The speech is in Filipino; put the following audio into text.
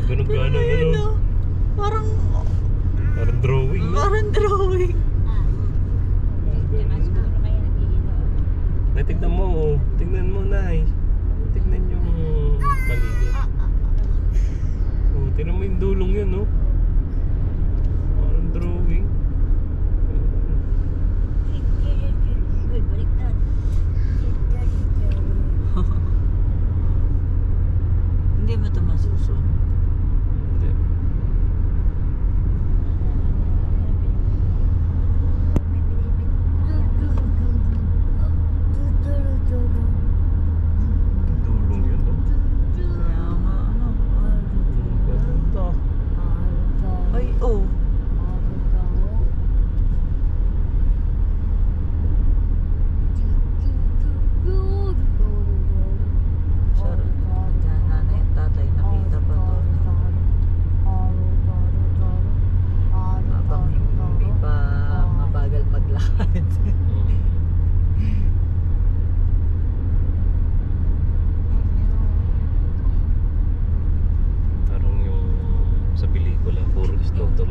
Ganun Pero gana yun, ano. Parang Drawing. No? parang drawing. Nay, tignan mo. Oh. Tignan mo, Nay. Tignan yung paligid. Oh, tignan mo yung dulong yun, no? Parang drawing. Uy, baliktad. Hindi mo ito masusunod. Hindi. Dulong yun, no? Kaya nga, ano. Ganda. Ay, oh. Sarap. Yan, nanay at tatay, nakita pa to. Habang hindi pa mabagal maglakad. Parang yung sa pelikula, puro snow to